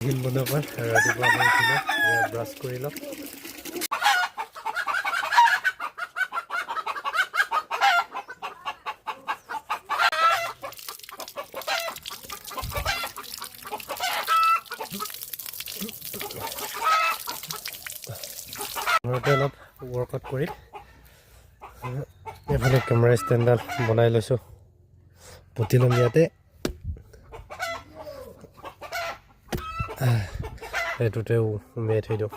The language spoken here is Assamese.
দিন বনাবা ৰাতিপুৱা উঠিলে ব্ৰাছ কৰি লওক ঘৰতে অলপ ৱৰ্কআউট কৰি এইফালে কেমেৰা ষ্টেণ্ডডাল বনাই লৈছোঁ পুতি ল'ম ইয়াতে এইটোতে উমিয়াই থৈ দিওঁ